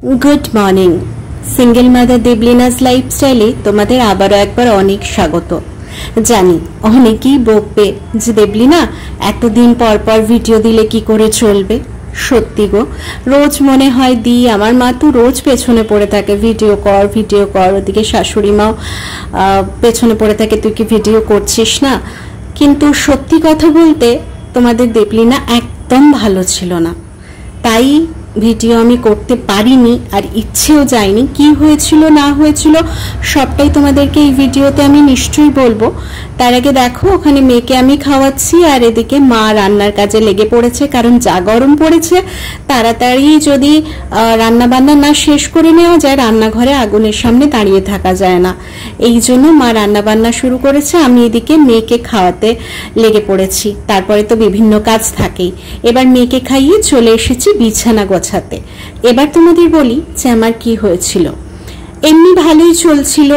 Good morning single mother देबलिनास लाइफस्टाइले तुम्हारे आबारो एकबार अनेक स्वागत। जानी अनेकेई बकबे जे देबलिना एतदिन पर पर भिडियो दिले कि करे चलबे। सत्यि गो रोज मने हय दी आमार मा तो रोज पेछने पड़े थाके भिडियो कर ओदिके शाशुड़ी माओ पेछने पड़े थाके तुई कि भिडियो करछिस ना। किन्तु सत्यि कथा बोलते तोमादेर देबलिना एकदम भालो छिलो ना, ताई ভিডিও আমি করতে পারিনি আর ইচ্ছেও যায়নি। কি হয়েছিল না হয়েছিল সবটাই তোমাদেরকে এই ভিডিওতে আমি নিশ্চয়ই বলবো। তার আগে দেখো ওখানে মেয়েকে আমি খাওয়াচ্ছি আর এদিকে মা রান্নার কাজে লেগে পড়েছে, কারণ যা গরম পড়েছে তাড়াতাড়ি যদি রান্না বান্না না শেষ করে নেওয়া যায় রান্নাঘরে আগুনের সামনে দাঁড়িয়ে থাকা যায় না। এই জন্য মা রান্না বান্না শুরু করেছে, আমি এদিকে মেয়েকে খাওয়াতে লেগে পড়েছি। তারপরে তো বিভিন্ন কাজ থাকেই। এবার মেয়েকে খাইয়ে চলে এসেছি বিছানা গোছাতে। এবার তোমাদের বলি যে আমার কি হয়েছিল। এমনি ভালোই চলছিল,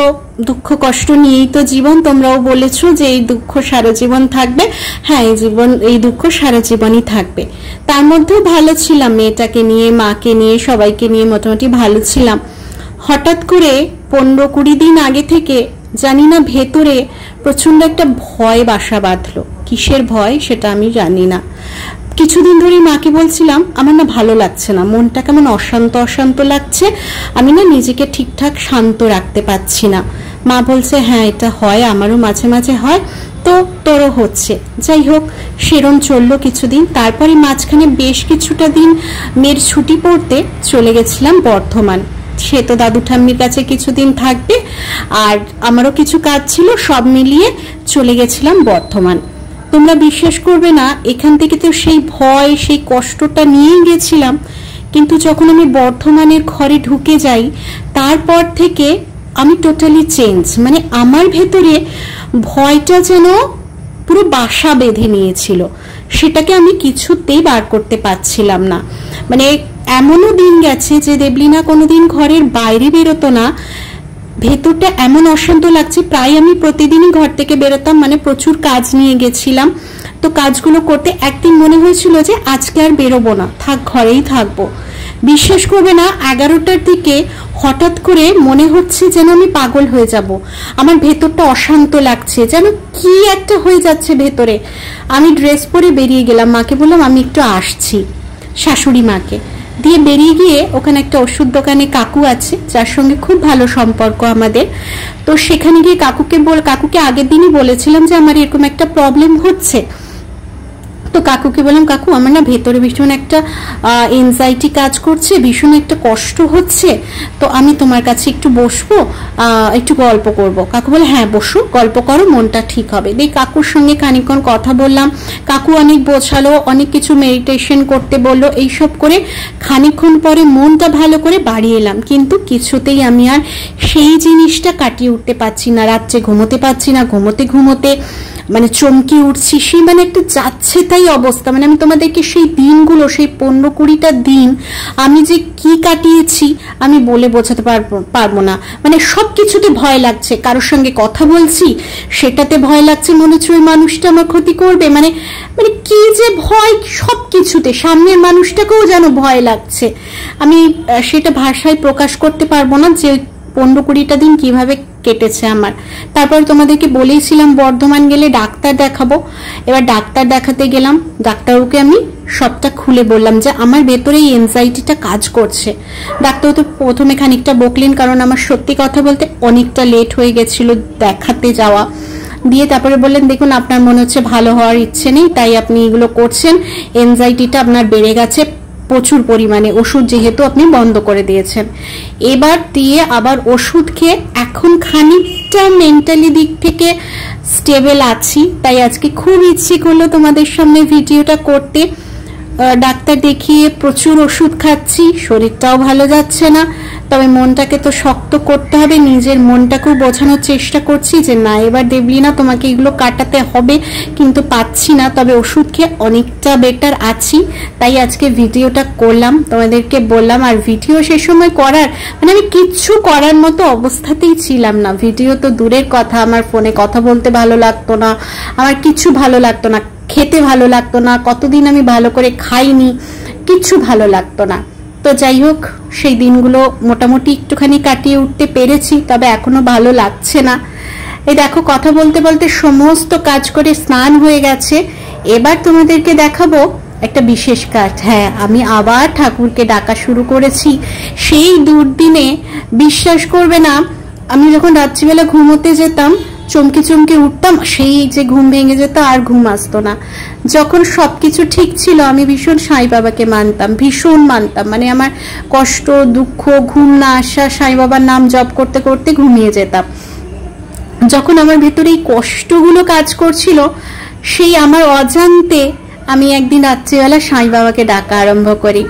দুঃখ কষ্ট নিয়েই তো জীবন। তোমরাও বলেছো যে এই দুঃখ সারা জীবন থাকবে। হ্যাঁ, এই দুঃখ সারা জীবনই থাকবে। তার মধ্যেও ভালো ছিলাম, মেয়েটাকে নিয়ে মাকে নিয়ে সবাইকে নিয়ে মোটামুটি ভালো ছিলাম। হঠাৎ করে 15-20 দিন আগে থেকে জানি না ভেতরে প্রচন্ড একটা ভয় বাসা বাঁধলো। কিসের ভয় সেটা আমি জানি না। কিছুদিন ধরে মাকে বলছিলাম আমার না ভালো লাগছে না, মনটা কেমন অশান্ত অশান্ত লাগছে, আমি না নিজেকে ঠিকঠাক শান্ত রাখতে পারছি না। মা বলছে হ্যাঁ এটা হয়, আমারও মাঝে মাঝে হয়, তো তোরও হচ্ছে। যাই হোক সেরম চললো কিছুদিন। তারপরে মাঝখানে বেশ কিছুটা দিন মেয়ের ছুটি পড়তে চলে গেছিলাম বর্ধমান। সে তো দাদু ঠাম্মির কাছে কিছুদিন থাকবে আর আমারও কিছু কাজ ছিল, সব মিলিয়ে চলে গেছিলাম বর্ধমান। তোমরা বিশ্বাস করবে না, এখান থেকে তো সেই ভয় সেই কষ্টটা নিয়ে গেছিলাম, কিন্তু যখন আমি বর্ধমানের ঘরে ঢুকে যাই তারপর থেকে আমি টোটালি চেঞ্জ। মানে আমার ভেতরে ভয়টা যেন পুরো বাসা বেঁধে নিয়েছিল, সেটাকে আমি কিছুতেই বার করতে পারছিলাম না। মানে এমনও দিন গেছে যে দেবলিনা কোনোদিন ঘরের বাইরে বেরোতো না, ভেতরটা এমন অশান্ত লাগছে। প্রায় আমি প্রতিদিনই ঘর থেকে বেরোতাম, মানে প্রচুর কাজ নিয়ে গেছিলাম। তো কাজগুলো করতে একদিন মনে হয়েছিল যে আজকে আর বেরোবো না, থাক ঘরেই থাকবো। বিশ্বাস করবে না, 11টার দিকে হঠাৎ করে মনে হচ্ছে যেন আমি পাগল হয়ে যাব। আমার ভেতরটা অশান্ত লাগছে, যেন কি একটা হয়ে যাচ্ছে ভেতরে। আমি ড্রেস পরে বেরিয়ে গেলাম, মাকে বললাম আমি একটু আসছি, শাশুড়ি মাকে দিয়ে বেরিয়ে গিয়ে ওখানে একটা ওষুধ দোকানে কাকু আছে যার সঙ্গে খুব ভালো সম্পর্ক আমাদের। তো সেখানে গিয়ে কাকুকে আগের দিনই বলেছিলাম যে আমার এরকম একটা প্রবলেম হচ্ছে। তো কাকুকে বললাম কাকু আমার না ভেতরে ভীষণ একটা এনজাইটি কাজ করছে, ভীষণ একটা কষ্ট হচ্ছে, তো আমি তোমার কাছে একটু বসবো, একটু গল্প করব। কাকু বলে হ্যাঁ বসো, গল্প করো, মনটা ঠিক হবে। দিয়ে কাকুর সঙ্গে খানিকক্ষণ কথা বললাম। কাকু অনেক বোঝালো, অনেক কিছু মেডিটেশন করতে বললো। এইসব করে খানিকক্ষণ পরে মনটা ভালো করে বাড়ি এলাম, কিন্তু কিছুতেই আমি আর সেই জিনিসটা কাটিয়ে উঠতে পারছি না। রাত্রে ঘুমোতে পারছি না, ঘুমোতে মানে চমকে উঠছি, সেই মানে একটা যাচ্ছে তাই অবস্থা। মানে আমি তোমাদেরকে সেই দিনগুলো, সেই 15-20টা দিন আমি যে কি কাটিয়েছি আমি বলে বোঝাতে পারবো না। মানে সবকিছুতে ভয় লাগছে, কারোর সঙ্গে কথা বলছি সেটাতে ভয় লাগছে, মনে হচ্ছে ওই মানুষটা আমার ক্ষতি করবে। মানে মানে কি যে ভয়, সবকিছুতে সামনের মানুষটাকেও যেন ভয় লাগছে। আমি সেটা ভাষায় প্রকাশ করতে পারবো না যে 15-20টা দিন কিভাবে কেটেছে আমার। তারপর তোমাদেরকে বলেইছিলাম বর্ধমান গেলে ডাক্তার দেখাবো। এবার ডাক্তার দেখাতে গেলাম, ডাক্তারকে আমি সবটা খুলে বললাম যে আমার ভেতরে এই এনজাইটিটা কাজ করছে। ডাক্তার তো প্রথমে খানিকটা বকলেন, কারণ আমার সত্যি কথা বলতে অনেকটা লেট হয়ে গেছিল দেখাতে যাওয়া। দিয়ে তারপরে বললেন দেখুন আপনার মনে হচ্ছে ভালো হওয়ার ইচ্ছে নেই, তাই আপনি এগুলো করছেন, এনজাইটিটা আপনার বেড়ে গেছে প্রচুর পরিমাণে, ওষুধ যেহেতু আপনি বন্ধ করে দিয়েছেন। এবার দিয়ে আবার ওষুধ খেয়ে এখন খানিকটা মেন্টালি দিক থেকে স্টেবল আছি, তাই আজকে খুব ইচ্ছে করলো তোমাদের সামনে ভিডিওটা করতে। ডাক্তার দেখিয়ে প্রচুর ওষুধ খাচ্ছি, শরীরটাও ভালো যাচ্ছে না, তবে মনটাকে তো শক্ত করতে হবে। নিজের মনটাকেও বোঝানোর চেষ্টা করছি যে না এবার দেবলিনা তোমাকে এগুলো কাটাতে হবে, কিন্তু পাচ্ছি না, তবে ওষুধ খেয়ে অনেকটা বেটার আছি। তাই আজকে ভিডিওটা করলাম, তোমাদেরকে বললাম। আর ভিডিও সে সময় করার মানে আমি কিচ্ছু করার মতো অবস্থাতেই ছিলাম না। ভিডিও তো দূরের কথা, আমার ফোনে কথা বলতে ভালো লাগতো না, আমার কিছু ভালো লাগতো না, খেতে ভালো লাগতো না, কতদিন আমি ভালো করে খাইনি, কিছু ভালো লাগতো না। তো যাই হোক, সেই দিনগুলো মোটামুটি একটুখানি কাটিয়ে উঠতে পেরেছি, তবে এখনো ভালো লাগছে না। এই দেখো, কথা বলতে বলতে সমস্ত কাজ করে স্নান হয়ে গেছে। এবার তোমাদেরকে দেখাবো একটা বিশেষ কাজ। হ্যাঁ, আমি আবার ঠাকুরকে ডাকা শুরু করেছি। সেই দুর্দিনে বিশ্বাস করবে না, আমি যখন রাত্রিবেলা ঘুমোতে যেতাম চমকে চমকে উঠতাম, সেই যে ঘুম ভেঙে যেত, আর ঘুম আসতো না। যখন সবকিছু ঠিক ছিল আমি ভীষণ সাই বাবাকে মানতাম, ভীষণ মানতাম। মানে আমার কষ্ট, দুঃখ, ঘুম না আসা, সাই বাবার নাম জপ করতে করতে ঘুমিয়ে যেতাম। যখন আমার ভেতরে এই কষ্টগুলো কাজ করছিল, সেই আমার অজান্তে আমি একদিন রাত্রিবেলা সাই বাবাকে ডাকা আরম্ভ করি,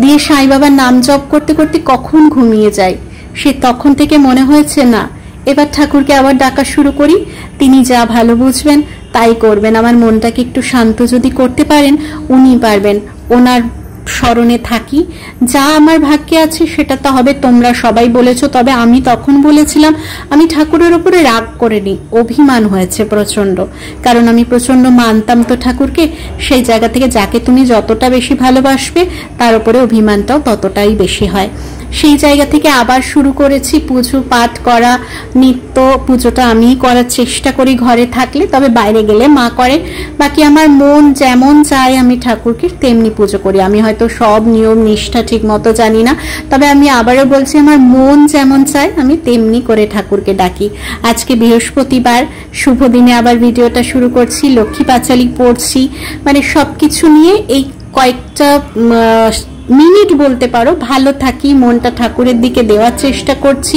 দিয়ে সাই বাবার নাম জপ করতে করতে কখন ঘুমিয়ে যাই। সে তখন থেকে মনে হয়েছে না, এবার ঠাকুরকে আবার ডাকা শুরু করি, তিনি যা ভালো বুঝবেন তাই করবেন। আমার মনটাকে একটু শান্ত যদি করতে পারেন, উনি পারবেন। ওনার স্মরণে থাকি, যা আমার ভাগ্যে আছে সেটা তো হবে। তোমরা সবাই বলেছো, তবে আমি তখন বলেছিলাম, আমি ঠাকুরের উপরে রাগ করিনি, অভিমান হয়েছে প্রচন্ড। কারণ আমি প্রচন্ড মানতাম তো ঠাকুরকে। সেই জায়গা থেকে যাকে তুমি যতটা বেশি ভালোবাসবে তার উপরে অভিমানটাও ততটাই বেশি হয়। সেই জায়গা থেকে আবার শুরু করেছি পুজো পাঠ করা। নিত্য পুজোটা আমিই করার চেষ্টা করি ঘরে থাকলে, তবে বাইরে গেলে মা করে। বাকি আমার মন যেমন চায় আমি ঠাকুরকে তেমনি পুজো করি। আমি হয়তো সব নিয়ম নিষ্ঠা ঠিক মতো জানি না, তবে আমি আবারও বলছি, আমার মন যেমন চায় আমি তেমনি করে ঠাকুরকে ডাকি। আজকে বৃহস্পতিবার, শুভ দিনে আবার ভিডিওটা শুরু করছি, লক্ষ্মী পাঁচালি পড়ছি। মানে সবকিছু নিয়ে এই কয়েকটা মিনিট বলতে পারো ভালো থাকি, মনটা ঠাকুরের দিকে দেওয়ার চেষ্টা করছি,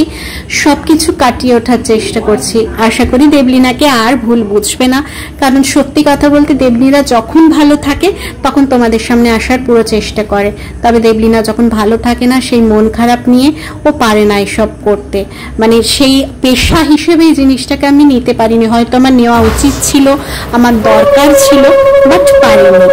সবকিছু কাটিয়ে ওঠার চেষ্টা করছি। আশা করি দেবলীনাকে আর ভুল বুঝবে না, কারণ সত্যি কথা বলতে দেবলীনা যখন ভালো থাকে তখন তোমাদের সামনে আসার পুরো চেষ্টা করে। তবে দেবলীনা যখন ভালো থাকে না, সেই মন খারাপ নিয়ে ও পারে না এসব করতে। মানে সেই পেশা হিসেবে এই জিনিসটাকে আমি নিতে পারিনি। হয়তো আমার নেওয়া উচিত ছিল, আমার দরকার ছিল, বাট পারিনি।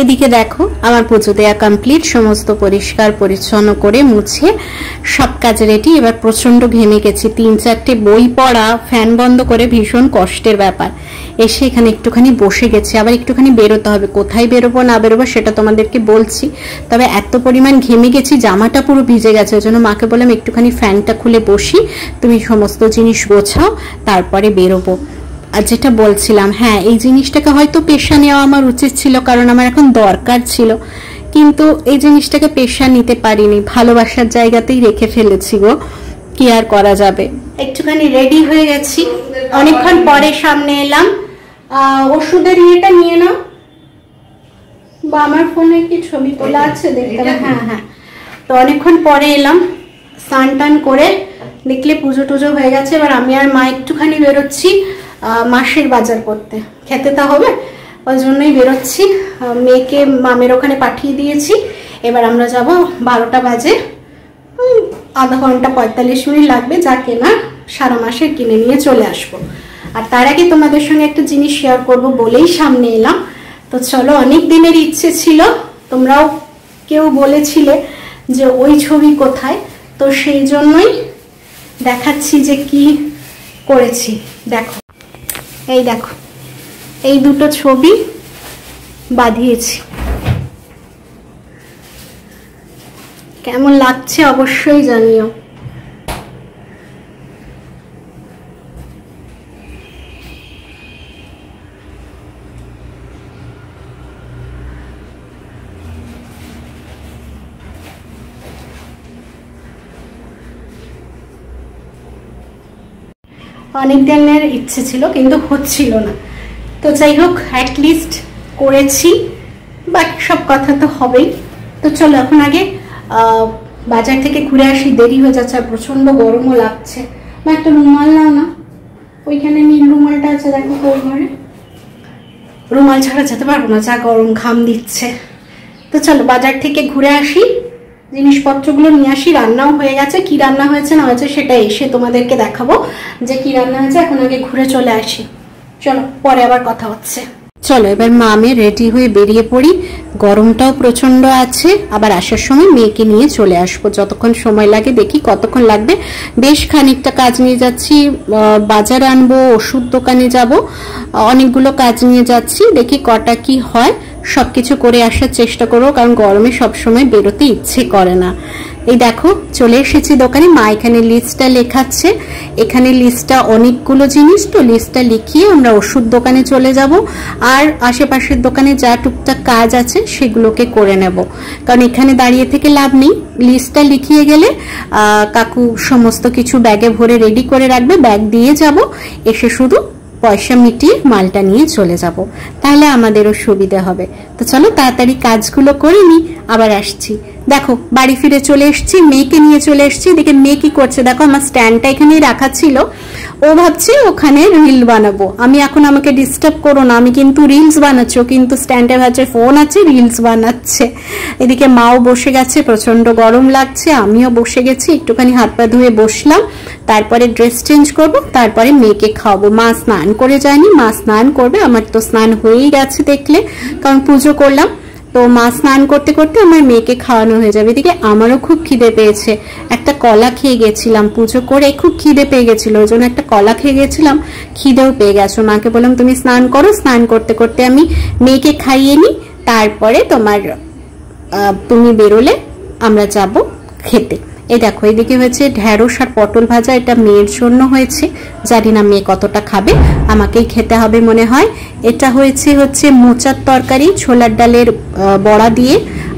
এদিকে দেখো, আমার পুজো দেয়া কমপ্লিট, সমস্ত পরিষ্কার পরিচ্ছন্ন করে মুছে সব কাজ রেডি। এবার প্রচন্ড ঘেমে গেছি, 3-4টে বই পড়া, ফ্যান বন্ধ করে, ভীষণ কষ্টের ব্যাপার। এসে এখানে একটুখানি বসে গেছি, আবার একটুখানি বেরোতে হবে। কোথায় বেরোবো না বেরোবো সেটা তোমাদেরকে বলছি। তবে এত পরিমাণ ঘেমে গেছি, জামাটা পুরো ভিজে গেছে, ওই জন্য মাকে বললাম একটুখানি ফ্যানটা খুলে বসি, তুমি সমস্ত জিনিস গোছাও, তারপরে বেরোবো। আর যেটা বলছিলাম, হ্যাঁ, এই জিনিসটাকে হয়তো পেশা নেওয়া আমার উচিত ছিল, কারণ আমার এখন দরকার ছিল, কিন্তু এই জিনিসটাকে পেশা নিতে পারিনি, ভালোবাসার জায়গাতেই রেখে ফেলেছি গো, কি আর করা যাবে। একটুখানি রেডি হয়ে গেছি, অনেকক্ষণ পরে সামনে এলাম। ওষুধের ইয়েটা নিয়ে নাও, বা আমার ফোনে কি ছবি তোলা আছে দেখতে হবে। হ্যাঁ হ্যাঁ, তো অনেকক্ষণ পরে এলাম, স্নান টান করে, দেখলে পুজো টুজো হয়ে গেছে। এবার আমি আর মা একটুখানি বেরোচ্ছি মাসের বাজার করতে, খেতে তা হবে, ওই জন্যই বেরোচ্ছি। মেয়েকে মামের ওখানে পাঠিয়ে দিয়েছি। এবার আমরা যাব, 12টা বাজে, আধা ঘন্টা 45 মিনিট লাগবে, যা কেনা সারা মাসের কিনে নিয়ে চলে আসবো। আর তার আগে তোমাদের সঙ্গে একটা জিনিস শেয়ার করব বলেই সামনে এলাম। তো চলো, অনেক দিনের ইচ্ছে ছিল, তোমরাও কেউ বলেছিলে যে ওই ছবি কোথায়, তো সেই জন্যই দেখাচ্ছি যে কি করেছি। দেখো, এই দেখো, এই দুটো ছবি বাঁধিয়েছি, কেমন লাগছে অবশ্যই জানিও। অনেক দিনের ইচ্ছে ছিল কিন্তু হচ্ছিল না। তো যাই হোক, অ্যাটলিস্ট করেছি, বাকি সব কথা তো হবেই। তো চলো এখন আগে বাজার থেকে ঘুরে আসি, দেরি হয়ে যাচ্ছে আর প্রচন্ড গরমও লাগছে। বা একটা রুমাল নাও না, ওইখানে নীল রুমালটা আছে দেখো ওই ঘরে। রুমাল ছাড়া যেতে পারবো না, যা গরম, ঘাম দিচ্ছে। তো চলো বাজার থেকে ঘুরে আসি, জিনিসপত্রগুলো নিয়ে আসি। রান্নাও হয়ে গেছে, কি রান্না হয়েছে না হয়েছে সেটা এসে তোমাদেরকে দেখাবো যে কি রান্না হয়েছে। এখন আগে ঘুরে চলে আসি, চলো পরে আবার কথা হচ্ছে। চলো এবার মামে রেডি হয়ে বেরিয়ে পড়ি, গরমটাও প্রচন্ড আছে। আবার আসার সময় মেয়েকে নিয়ে চলে আসবো, যতক্ষণ সময় লাগে দেখি কতক্ষণ লাগবে। বেশ খানিকটা কাজ নিয়ে যাচ্ছি, বাজার আনবো, ওষুধ দোকানে যাব, অনেকগুলো কাজ নিয়ে যাচ্ছি। দেখি কটা কি হয়, সবকিছু করে আসার চেষ্টা করবো, কারণ গরমে সবসময় বেরোতে ইচ্ছে করে না। এই দেখো চলে এসেছি দোকানে, মা এখানে লিস্টটা লেখাচ্ছে। এখানে লিস্টটা অনেকগুলো জিনিস, তো লিস্টটা লিখিয়ে আমরা ওষুধ দোকানে চলে যাব, আর আশেপাশের দোকানে যা টুকটাক কাজ আছে সেগুলোকে করে নেব, কারণ এখানে দাঁড়িয়ে থেকে লাভ নেই। লিস্টটা লিখিয়ে গেলে কাকু সমস্ত কিছু ব্যাগে ভরে রেডি করে রাখবে, ব্যাগ দিয়ে যাব, এসে শুধু পয়সা মিটিয়ে মালটা নিয়ে চলে যাব, তাহলে আমাদেরও সুবিধা হবে। তো চলো তাড়াতাড়ি কাজগুলো করে নি, আবার আসছি। দেখো বাড়ি ফিরে চলে এসেছি, মেয়েকে নিয়ে চলে এসেছি। দেখে মেয়ে কি করছে দেখো, আমার স্ট্যান্ডটা এখানেই রাখা ছিল, ও ভাবছে ওখানে রিল বানাবো। আমি এখন আমাকে ডিস্টার্ব করো না, আমি কিন্তু রিলস বানাচ্ছি, কিন্তু স্ট্যান্ডে ভাবছে ফোন আছে, রিলস বানাচ্ছে। এদিকে মাও বসে গেছে, প্রচন্ড গরম লাগছে, আমিও বসে গেছি, একটুখানি হাত পা ধুয়ে বসলাম, তারপরে ড্রেস চেঞ্জ করব, তারপরে মেয়েকে খাওয়াবো। মা স্নান করে যায়নি, মা স্নান করবে, আমার তো স্নান হয়েই গেছে দেখলে, কারণ পুজো করলাম। তো মা স্নান করতে করতে আমার মেয়েকে খাওয়ানো হয়ে যাবে। এদিকে আমারও খুব খিদে পেয়েছে, একটা কলা খেয়ে গেছিলাম পুজো করে, খুব খিদে পেয়ে গেছিল, ওই জন্য একটা কলা খেয়ে গেছিলাম, খিদেও পেয়ে গেছো। মাকে বললাম তুমি স্নান করো, স্নান করতে করতে আমি মেয়েকে খাইয়ে নিই, তারপরে তুমি বেরোলে আমরা যাব খেতে। এই দেখো এদিকে হয়েছে ঢেঁড়স আর পটল ভাজা, এটা মেয়ের জন্য হয়েছে, জানি না মেয়ে কতটা খাবে, আমাকেই খেতে হবে মনে হয়। এটা হচ্ছে মোচার তরকারি, ছোলার ডালের বড়া দিয়ে,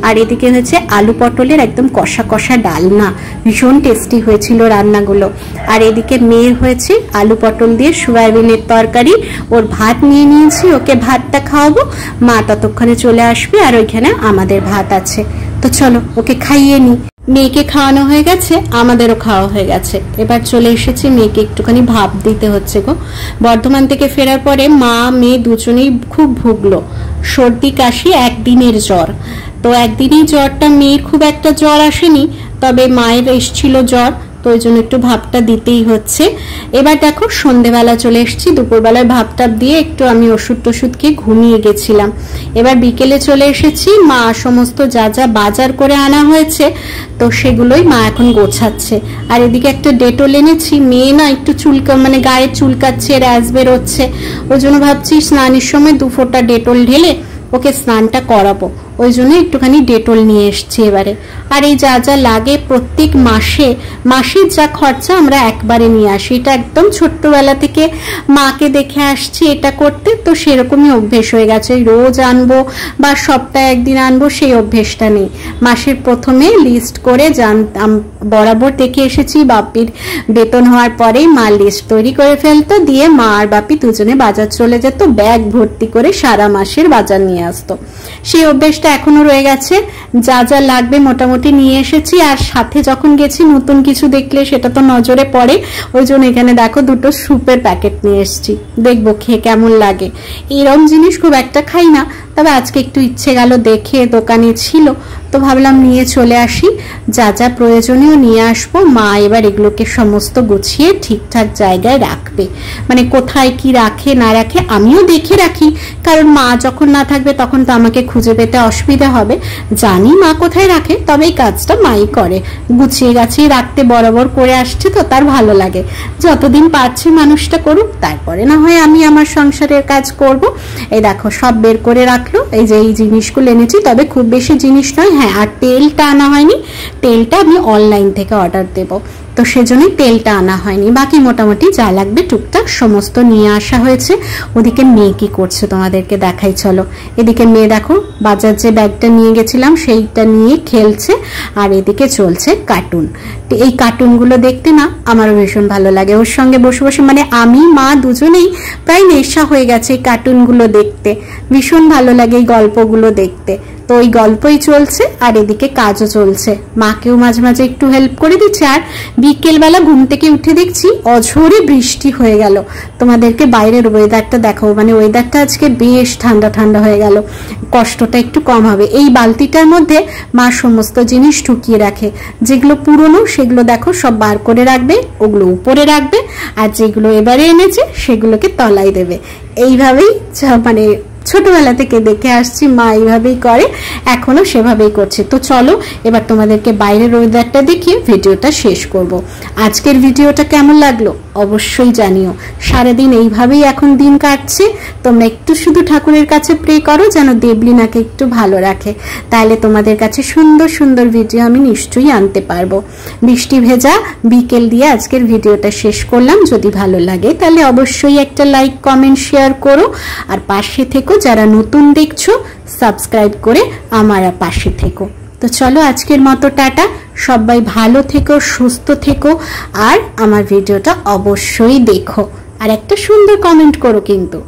আর এদিকে হচ্ছে আলু পটলের একদম কষা কষা ডালনা, ভীষণ টেস্টি হয়েছিল রান্নাগুলো। আর এদিকে মেয়ের হয়েছে আলু পটল দিয়ে সয়াবিনের তরকারি, ওর ভাত নিয়ে নিয়েছি, ওকে ভাতটা খাওয়াবো, মা ততক্ষণে চলে আসবে, আর ওইখানে আমাদের ভাত আছে। তো চলো ওকে খাইয়ে নি। মেয়েকে খাওয়ানো হয়ে গেছে, আমাদেরও খাওয়া হয়ে গেছে, এবার চলে এসেছি মেয়েকে একটুখানি ভাপ দিতে হচ্ছে গো। বর্ধমান থেকে ফেরার পরে মা মেয়ে দুজনেই খুব ভুগলো, সর্দি কাশি, একদিনের জ্বর। তো একদিনই জ্বরটা, মেয়ের খুব একটা জ্বর আসেনি, তবে মায়ের এসেছিল জ্বর, তো ওই জন্য একটু ভাবটা দিতেই হচ্ছে। এবার দেখো সন্ধেবেলা চলে এসেছি, দুপুরবেলায় ভাবটা দিয়ে একটু আমি ওষুধ টষুধ খেয়ে ঘুমিয়ে গেছিলাম। এবার বিকেলে চলে এসেছি, মা সমস্ত যা যা বাজার করে আনা হয়েছে তো সেগুলোই মা এখন গোছাচ্ছে। আর এদিকে একটা ডেটল এনেছি, মেয়ে না একটু মানে গায়ে চুলকাচ্ছে, র্যাশ বেরোচ্ছে, ওই জন্য ভাবছি স্নানের সময় 2 ফোঁটা ডেটল ঢেলে ওকে স্নানটা করাবো, ওই জন্য একটুখানি ডেটল নিয়ে এসছি এবারে। আর এই যা যা লাগে প্রত্যেক মাসের যা খরচা আমরা একবারে নিয়ে আসি, এটা একদম ছোট্টবেলা থেকে মাকে দেখে আসছি এটা করতে, তো সেরকমই অভ্যেস হয়ে গেছে। রোজ আনবো বা সপ্তাহে একদিন আনবো সেই অভ্যেসটা নেই, মাসের প্রথমে লিস্ট করে বরাবর দেখে এসেছি। বাপির বেতন হওয়ার পরেই মা লিস্ট তৈরি করে ফেলতো, দিয়ে মা আর বাপি দুজনে বাজার চলে যেত, ব্যাগ ভর্তি করে সারা মাসের বাজার নিয়ে আসতো। সেই অভ্যেসটা এখনো রয়ে গেছে, যা যা লাগবে মোটামুটি নিয়ে এসেছি। আর সাথে যখন গেছি নতুন কিছু দেখলে সেটা তো নজরে পড়ে, ওই জন্য এখানে দেখো 2টো স্যুপের প্যাকেট নিয়ে এসেছি, দেখবো খেয়ে কেমন লাগে। এরকম জিনিস খুব একটা খাই না, তবে আজকে একটু ইচ্ছে গেল, দেখে দোকানে ছিল তো ভাবলাম নিয়ে চলে আসি, যা যা প্রয়োজনীয় নিয়ে আসবো। মা এবার এগুলোকে সমস্ত গুছিয়ে ঠিকঠাক জায়গায় রাখবে, মানে কোথায় কি রাখে না রাখে আমিও দেখে রাখি, কারণ মা যখন না থাকবে তখন তো আমাকে খুঁজে পেতে অসুবিধা হবে। জানি মা কোথায় রাখে, তবে এই কাজটা মাই করে, গুছিয়ে গাছিয়ে রাখতে বরাবর করে আসছে, তো তার ভালো লাগে। যতদিন পারছে মানুষটা করুক, তারপরে না হয় আমি আমার সংসারের কাজ করব। এই দেখো সব বের করে রাখলো, এই যে এই জিনিসগুলো এনেছি, তবে খুব বেশি জিনিস নয়। হ্যাঁ, আর তেলটা আনা হয়নি, তেলটা আমি অনলাইন থেকে অর্ডার দেব, তো সেজন্যই তেলটা আনা হয়নি। বাকি মোটামুটি যা লাগবে টুকটাক সমস্ত নিয়ে আসা হয়েছে। ওদিকে মেয়ে কি করছে তোমাদেরকে দেখাই, চলো। এদিকে মেয়ে দেখো বাজার যে ব্যাগটা নিয়ে গেছিলাম সেইটা নিয়ে খেলছে, আর এদিকে চলছে কার্টুন। এই কার্টুনগুলো দেখতে না আমারও ভীষণ ভালো লাগে। ওর সঙ্গে বসে বসে মানে আমি মা দুজনেই প্রায় নেশা হয়ে গেছে এই কার্টুনগুলো দেখতে। ভীষণ ভালো লাগে এই গল্পগুলো দেখতে। তো ওই গল্পই চলছে আর এদিকে কাজও চলছে। মাকেও মাঝে মাঝে একটু হেল্প করে দিচ্ছে। আর বিকেলবেলা ঘুম থেকে উঠে দেখছি অঝোরে বৃষ্টি হয়ে গেল। তোমাদেরকে বাইরের ওয়েদারটা দেখাবো, মানে ওয়েদারটা আজকে বেশ ঠান্ডা ঠান্ডা হয়ে গেল, কষ্টটা একটু কম হবে। এই বালতিটার মধ্যে মা সমস্ত জিনিস ঢুকিয়ে রাখে, যেগুলো পুরনো সেগুলো দেখো সব বার করে রাখবে, ওগুলো উপরে রাখবে, আর যেগুলো এবারে এনেছে সেগুলোকে তলায় দেবে। এইভাবেই মানে ছোটবেলা থেকে দেখে আসছি মা এইভাবেই করে, এখনো সেভাবেই করছে। তো চলো এবার তোমাদেরকে বাইরের ওয়েদারটা দেখিয়ে ভিডিওটা শেষ করব। আজকের ভিডিওটা কেমন লাগলো অবশ্যই জানিও। সারাদিন এইভাবেই এখন দিন কাটছে। তোমরা একটু শুধু ঠাকুরের কাছে প্রে করো যেন দেবলিনাকে একটু ভালো রাখে, তাহলে তোমাদের কাছে সুন্দর সুন্দর ভিডিও আমি নিশ্চয়ই আনতে পারবো। বৃষ্টি ভেজা বিকেল দিয়ে আজকের ভিডিওটা শেষ করলাম। যদি ভালো লাগে তাহলে অবশ্যই একটা লাইক কমেন্ট শেয়ার করো, আর পাশে থেকো যারা নতুন দেখছো সাবস্ক্রাইব করে আমার পাশে থেকো। তো চলো আজকের মতো টাটা, সবাই ভালো থেকো, সুস্থ থেকো, আর আমার ভিডিওটা অবশ্যই দেখো, আর একটা সুন্দর কমেন্ট করো কিন্তু।